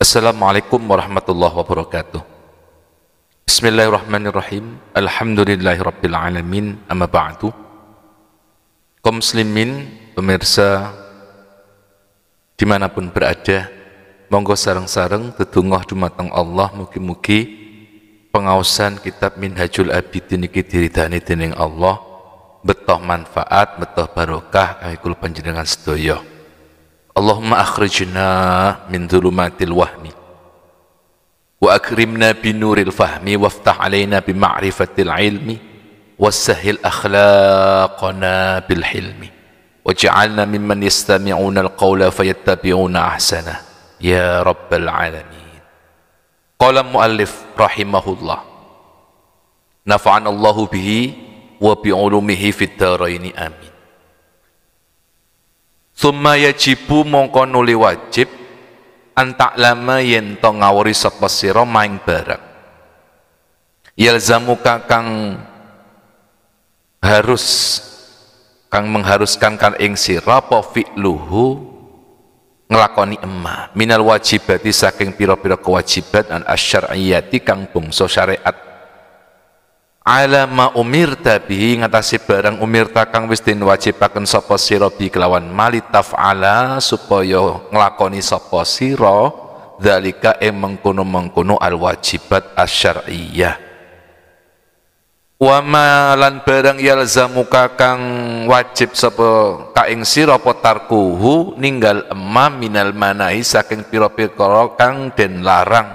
Assalamualaikum warahmatullahi wabarakatuh. Bismillahirrahmanirrahim. Alhamdulillahirabbil alamin. Amma ba'du. Kaum muslimin, pemirsa dimanapun berada, monggo sareng-sareng tetungah dumateng Allah, mugi-mugi pengaosan kitab Minhajul Abidin iki diridani dening Allah, betoh manfaat, betoh barokah kangge kula panjenengan sedaya. Allahumma akhrijna min dhulumatil wahmi wa akrimna binuril fahmi waftah alaina bima'rifatil ilmi wassahil akhlaqana bil hilmi waj'alna mimman yastami'una alqawla fayattabi'una ahsana ya rabbal alamin. Qala muallif rahimahullah, nafa'ana Allahu bihi wa bi'ulumihi fid dharaini amin. Summa yajibu mongko nuli wajib antak lama yen to ngawuri sapa sira maing barang yalzamuka kang mengharuskan kan ing sira apa fi'luhu nglakoni minal wajibati saking pira-pira kewajiban an asyariyati kang bangsa syariat ala ma umirta bihi ngatasi barang umirta kang wis den wajibaken sapa sira bi kelawan mali taf'ala supaya nglakoni sapa sira zalika mengkono-mengkono al wajibat asyariyah wa ma lan barang yalzamuka kang wajib sapa ka ing sira apa tarkuhu ninggal minal manahi saking pira-pira kang den larang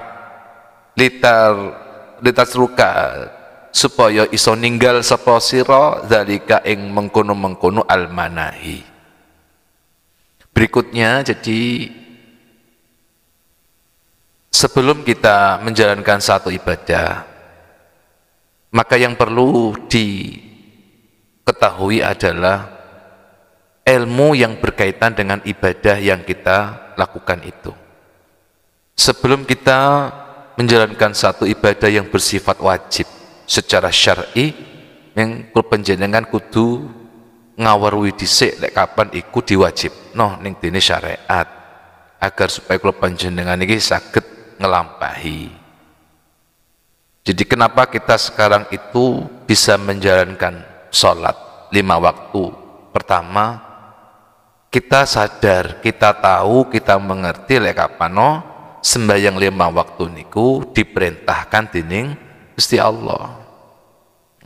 litasruka supaya iso ninggal sapa sira zalika ing mengkono-mengkono al-manahi. Berikutnya, jadi sebelum kita menjalankan satu ibadah, maka yang perlu diketahui adalah ilmu yang berkaitan dengan ibadah yang kita lakukan itu. Sebelum kita menjalankan satu ibadah yang bersifat wajib secara syar'i, yang panjenengan kudu ngawarui dhisik lek kapan iku diwajibno ning dene syariat agar supaya kula panjenengan iki saged ngelampahi. Jadi kenapa kita sekarang itu bisa menjalankan sholat 5 waktu? Pertama, kita sadar, kita tahu, kita mengerti lek kapano sembahyang 5 waktu niku diperintahkan dening Gusti Allah.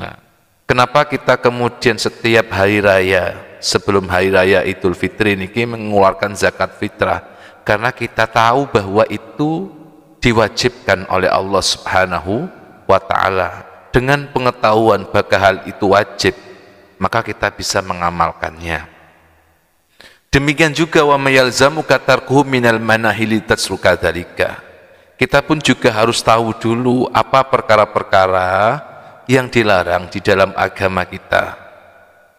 Nah, kenapa kita kemudian setiap hari raya, sebelum hari raya Idul Fitri niki mengeluarkan zakat fitrah? Karena kita tahu bahwa itu diwajibkan oleh Allah Subhanahu wa taala. Dengan pengetahuan bahwa hal itu wajib, maka kita bisa mengamalkannya. Demikian juga wa mayalzamu katarkuhu minal manahi litasruka dzalika. Kita pun juga harus tahu dulu apa perkara-perkara yang dilarang di dalam agama kita.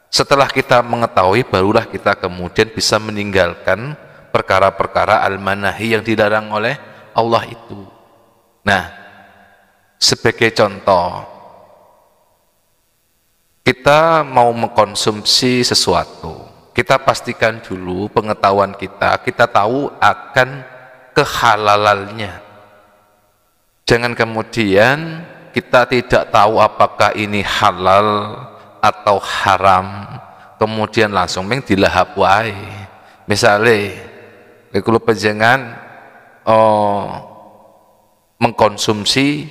Setelah kita mengetahui, barulah kita kemudian bisa meninggalkan perkara-perkara al-manahi yang dilarang oleh Allah itu. Nah, sebagai contoh, kita mau mengkonsumsi sesuatu, kita pastikan dulu pengetahuan kita tahu akan kehalalannya. Jangan kemudian kita tidak tahu apakah ini halal atau haram, kemudian langsung dilahap wae. Misalnya, kula panjenengan mengkonsumsi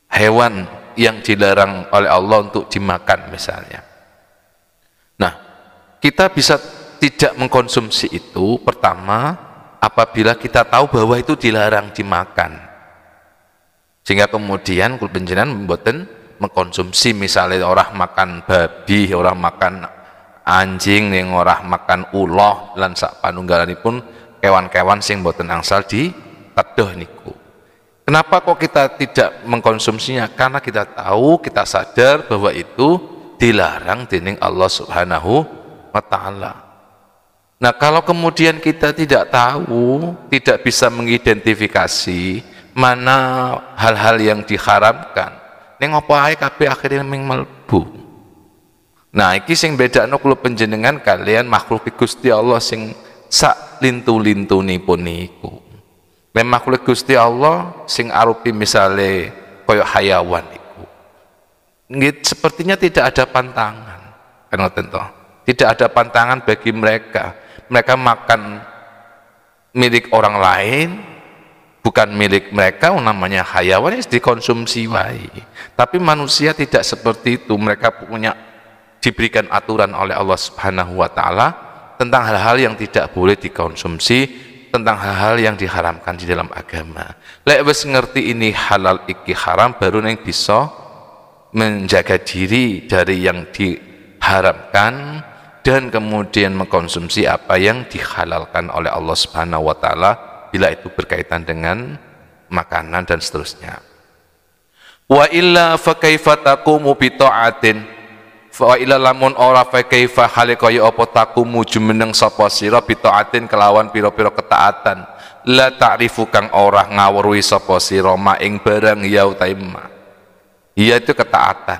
hewan yang dilarang oleh Allah untuk dimakan misalnya. Nah, kita bisa tidak mengkonsumsi itu pertama apabila kita tahu bahwa itu dilarang dimakan. Sehingga kemudian kula panjenengan mboten mengkonsumsi, misalnya orang makan babi, orang makan anjing, yang orang makan uloh lan sak panunggalanipun kewan-kewan sing mboten angsal ditedoh niku. Kenapa kok kita tidak mengkonsumsinya? Karena kita tahu, kita sadar bahwa itu dilarang dening Allah Subhanahu wa taala. Nah, kalau kemudian kita tidak tahu, tidak bisa mengidentifikasi mana hal-hal yang diharamkan, ning apa ae kabeh akhirnya mlebu. Nah, iki sing bedakno kula panjenengan kalian makhluk Gusti Allah sing sak lintu-lintunipun niku. Lek makhluk Gusti Allah sing arupi misale kaya hayawan iku. Nggih sepertinya tidak ada pantangan. Kan ngoten to. Tidak ada pantangan bagi mereka. Mereka makan milik orang lain, bukan milik mereka, namanya hayawan yang dikonsumsi wae. Tapi manusia tidak seperti itu. Mereka punya diberikan aturan oleh Allah Subhanahu wa taala tentang hal-hal yang tidak boleh dikonsumsi, tentang hal-hal yang diharamkan di dalam agama. Lek wis ngerti ini halal iki haram, baru neng bisa menjaga diri dari yang diharamkan dan kemudian mengkonsumsi apa yang dihalalkan oleh Allah Subhanahu wa taala bila itu berkaitan dengan makanan dan seterusnya. Wa illa fa kaifa taqumu bi ta'atin fa illa lamun ora fa kaifa hale kaya apa taqumu jumeneng sapa sira bi ta'atin kelawan pira-pira ketaatan la ta'rifu kang ora ngawruhi sapa sira ma ing barang ya utaima. Iya itu ketaatan.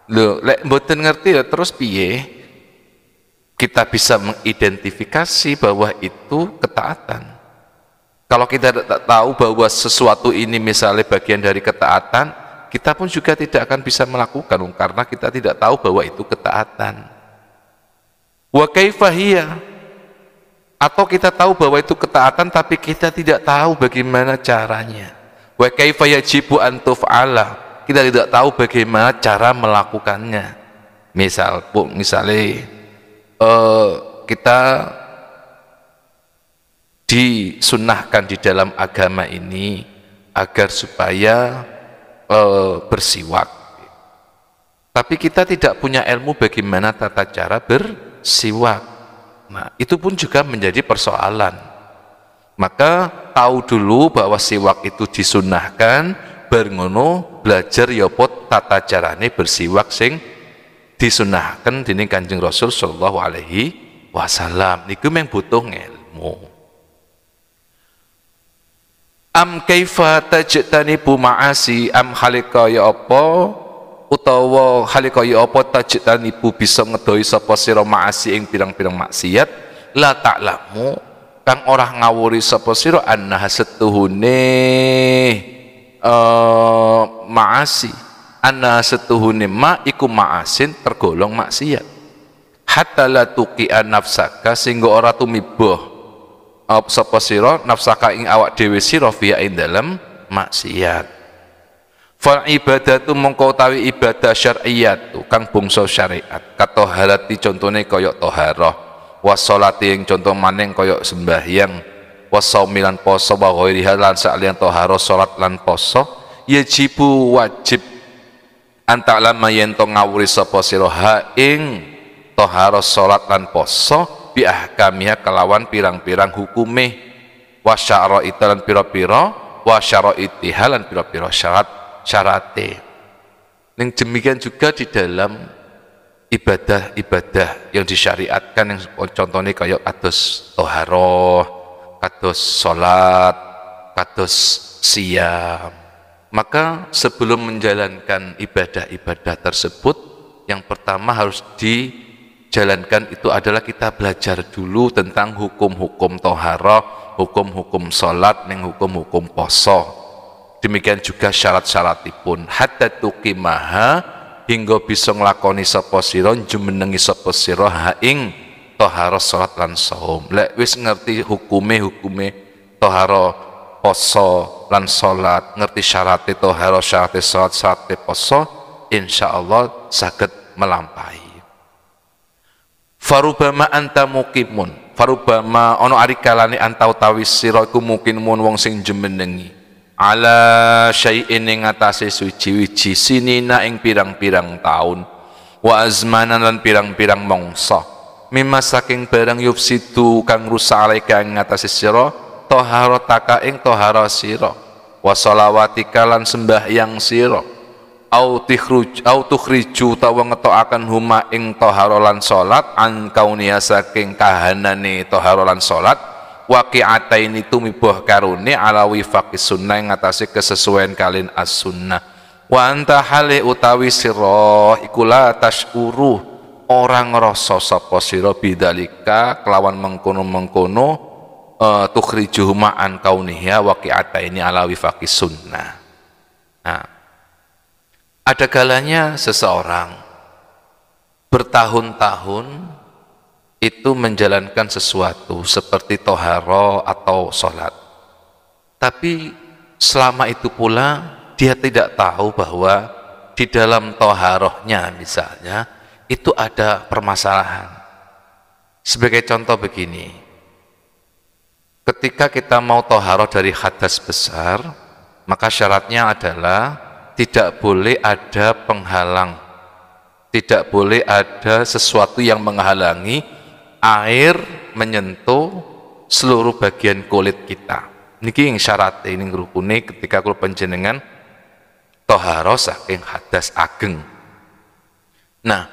Lho, lek mboten ngerti ya terus piye kita bisa mengidentifikasi bahwa itu ketaatan? Kalau kita tidak tahu bahwa sesuatu ini misalnya bagian dari ketaatan, kita pun juga tidak akan bisa melakukan karena kita tidak tahu bahwa itu ketaatan. Wa kaifa hiya, atau kita tahu bahwa itu ketaatan tapi kita tidak tahu bagaimana caranya. Wa kaifa yajibu an tuf'ala, kita tidak tahu bagaimana cara melakukannya. Misalnya kita disunnahkan di dalam agama ini agar supaya bersiwak, tapi kita tidak punya ilmu bagaimana tata cara bersiwak. Nah, itu pun juga menjadi persoalan. Maka tahu dulu bahwa siwak itu disunnahkan, bar ngono belajar ya pot tata carane bersiwak sing disunnahkan dening Kanjeng Rasul sallallahu alaihi wasallam. Niku mung butuh ilmu. Am kaifa tajtanibu ma'asi am halika ya apa utawa halika ya apa tajtanibu bisa ngedohi sapa sira ma'asi ing pirang-pirang maksiat la ta'lamu kang ora ngawuri sapa sira annaha setuhune ma'asi anna setuhune ma iku ma'asin tergolong maksiat hatta la tuqi'a nafsaka sehingga ora tumibuh sapa sira nafsaka ing awak dhewe sira fiya ing dalem maksiat. Fal ibadatu mongko utawi ibadah syar'iyyah kang bangsa syariat katoharati contone kaya taharah washolati ing contoh maning kaya sembahyang wasaumilan poso wa ghairiha lan sakliyan taharah salat lan poso yajibu wajib antalama yen to ngawuri sapa sira ha ing taharah salat lan poso bi ahkamnya kelawan pirang-pirang hukume wa syara'ita lan pira-pira wa syara'itiha lan pira-pira syarate. Ning demikian juga di dalam ibadah-ibadah yang disyariatkan yang contohnya kayak kados thaharah, kados salat, kados siyam. Maka sebelum menjalankan ibadah-ibadah tersebut yang pertama harus dijalankan itu adalah kita belajar dulu tentang hukum-hukum toharah, hukum-hukum salat, dan hukum-hukum poso. Demikian juga syarat-syaratipun hatta tuqimaha hingga bisa nglakoni sapa sira jumenengi sapa sira ha ing toharah salat lan saum. Lek wis ngerti hukume toharah poso lan salat, ngerti syaratnya toharah, syaratnya salat, syaratnya poso, insyaallah saged melampaui. Farubama anta muqimun, farubama ono ari kalane anta utawi sira iku muqimun wong sing jumenengi ala syai'in ing atase suci-wiji sinina ing pirang-pirang taun wa azmanan lan pirang-pirang mangsa mimma saking barang yufsidu kang rusak alaika ing atase sira taharataka ing tahara sira wa shalawatika lan sembahyang sira au tukhriju tawa ngetokaken huma ing tahara lan salat an kaunia saking kahanane tahara lan salat waqi'ataini tumibuh karune ala wifaqis sunnah ing atase kesesuaian kalin as-sunnah wa anta hale utawi sira iku la tasyuru ora ngrasa sapa sira bidzalika kelawan mengkono-mengkono tukhrijuhu ma'an kauniha waqi'ataini ala wifaqi sunnah. Nah, ada kalanya seseorang bertahun-tahun itu menjalankan sesuatu seperti toharo atau sholat, tapi selama itu pula dia tidak tahu bahwa di dalam toharohnya misalnya itu ada permasalahan. Sebagai contoh begini, ketika kita mau toharoh dari hadas besar, maka syaratnya adalah tidak boleh ada penghalang, tidak boleh ada sesuatu yang menghalangi air menyentuh seluruh bagian kulit kita. Niki yang syarat ini ngrukune ketika kula panjenengan toharoh saking hadas ageng. Nah,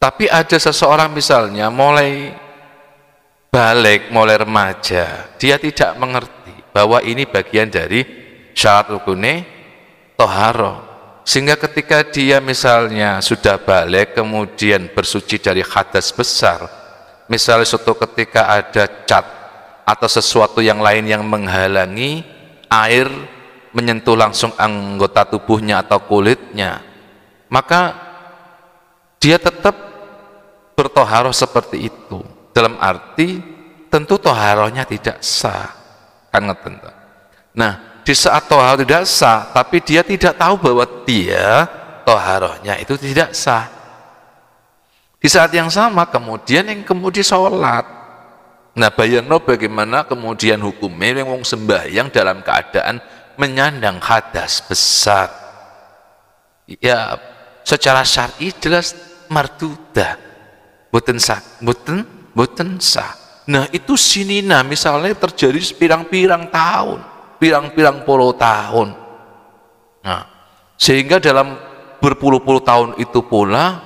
tapi ada seseorang misalnya mulai balik, mulai remaja, dia tidak mengerti bahwa ini bagian dari syarat rukune toharoh, sehingga ketika dia misalnya sudah balik kemudian bersuci dari hadas besar, misalnya suatu ketika ada cat atau sesuatu yang lain yang menghalangi air menyentuh langsung anggota tubuhnya atau kulitnya, maka dia tetap bertoharoh seperti itu. Dalam arti tentu toharohnya tidak sah, kan ngeten. Nah, di saat toharoh tidak sah, tapi dia tidak tahu bahwa dia toharohnya itu tidak sah. Di saat yang sama kemudian sholat. Nah, bayangno bagaimana kemudian hukumnya yang wong sembahyang dalam keadaan menyandang hadas besar. Ya, secara syar'i jelas mardudah, boten sah. Nah, itu sinina misalnya terjadi pirang-pirang tahun, pirang-pirang puluh tahun. Nah, sehingga dalam berpuluh-puluh tahun itu pula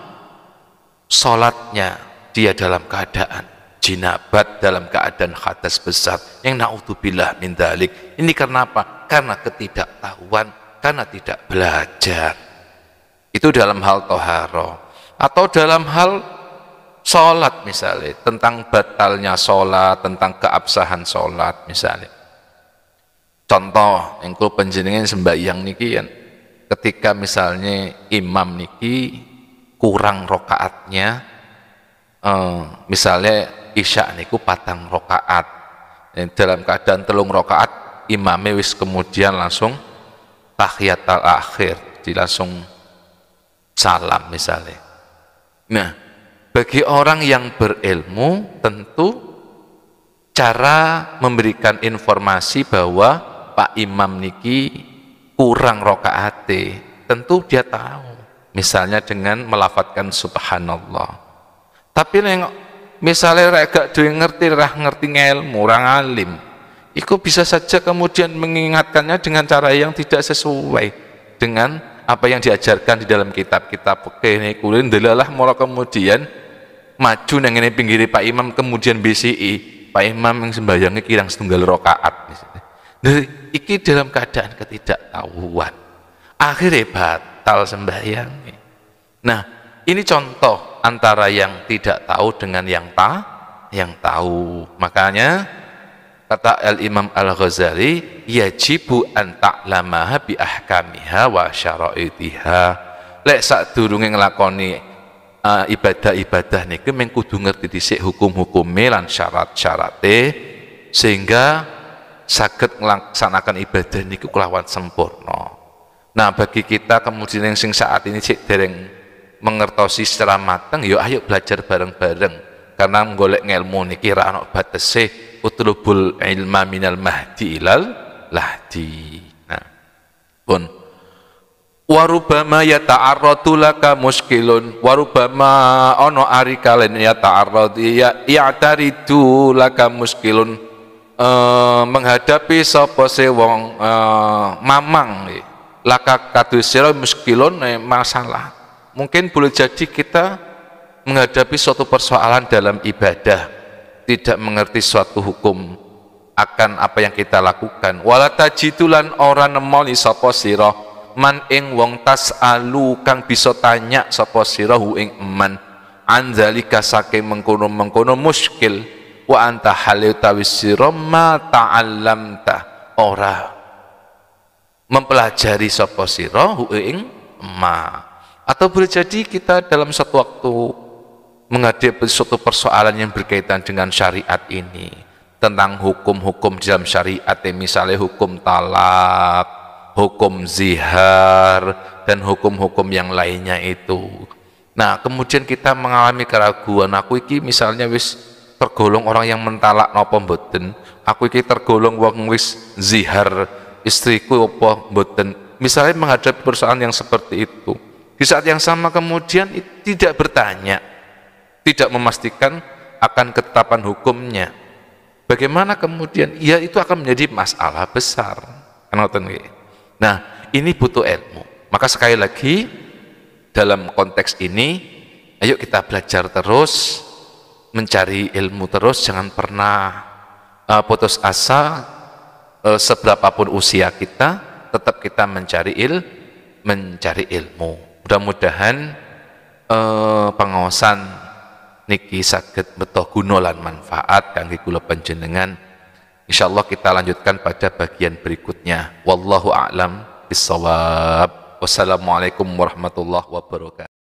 sholatnya dia dalam keadaan jinabat, dalam keadaan hadas besar, yang naudzubillah min dzalik. Ini kenapa? Karena ketidaktahuan, karena tidak belajar. Itu dalam hal toharo. Atau dalam hal sholat misalnya, tentang batalnya sholat, tentang keabsahan sholat misalnya. Contoh, engkau panjenengan sembahyang niki kan, ketika misalnya imam niki kurang rokaatnya, misalnya isya niku 4 rokaat, dalam keadaan 3 rokaat imamnya wis kemudian langsung tahiyatul akhir, langsung salam misalnya. Nah, bagi orang yang berilmu tentu cara memberikan informasi bahwa Pak Imam niki kurang rokaate, tentu dia tahu, misalnya dengan melafadzkan subhanallah. Tapi nengok misalnya gak duwe ngerti ngelmu, orang alim, itu bisa saja kemudian mengingatkannya dengan cara yang tidak sesuai dengan apa yang diajarkan di dalam kitab-kitab kene kuwi. Ndelalah mula kemudian maju nang ngene pinggire Pak Imam, kemudian BCI Pak Imam yang sembahyangnya kirang 1 rakaat misalnya. Nah, iki dalam keadaan ketidaktahuan, akhirnya batal sembahyangnya. Nah, ini contoh antara yang tidak tahu dengan yang tahu. Makanya kata Al-Imam Al-Ghazali, yajibu an ta'lamaha bi ahkamiha wa syara'itiha. Lek sadurunge nglakoni ibadah-ibadah niku mung kudu ngerti dhisik hukum-hukume lan syarat-syarate sehingga saged nglaksanakan ibadah niku kelawan sempurna. Nah, bagi kita kemudian yang sing saat ini sik dereng mengertosi secara matang, yuk ayo belajar bareng-bareng, karena menggolek ngelmu niki ra ana batese, utlubul ilma minal mahdi ilal lahdi. Nah, pun warubama yata'arradu laka muskilun, warubama ono ari kalen yata'arradu ya'taridu laka muskilun, menghadapi sapa se wong mamang laka kadusira muskilun masalah. Mungkin boleh jadi kita menghadapi suatu persoalan dalam ibadah, tidak mengerti suatu hukum akan apa yang kita lakukan. Wala tajidulan ora nemoni sapa sira man ing wong tasalu kang bisa tanya sapa sira hu ing man anzalika saking mengkono-mengkono muskil wa anta halil tawisiro ma ta'allamta ora mempelajari sapa sira hu ing ma. Atau boleh jadi kita dalam satu waktu menghadapi suatu persoalan yang berkaitan dengan syariat ini, tentang hukum-hukum dalam syariat, misalnya hukum talak, hukum zihar, dan hukum-hukum yang lainnya itu. Nah, kemudian kita mengalami keraguan, aku iki misalnya wis tergolong orang yang mentalak napa mboten, aku iki tergolong wong wis zihar istriku apa mboten. Misalnya menghadapi persoalan yang seperti itu, di saat yang sama kemudian tidak bertanya, tidak memastikan akan ketetapan hukumnya, bagaimana kemudian? Ya, itu akan menjadi masalah besar. Nah, ini butuh ilmu. Maka sekali lagi, dalam konteks ini, ayo kita belajar terus, mencari ilmu terus, jangan pernah putus asa. Seberapapun usia kita, tetap kita mencari ilmu. Mudah-mudahan pengawasan niki saged beto guna lan manfaat kangge kula panjenengan. Insyaallah kita lanjutkan pada bagian berikutnya. Wallahu a'lam bissawab. Wassalamualaikum warahmatullahi wabarakatuh.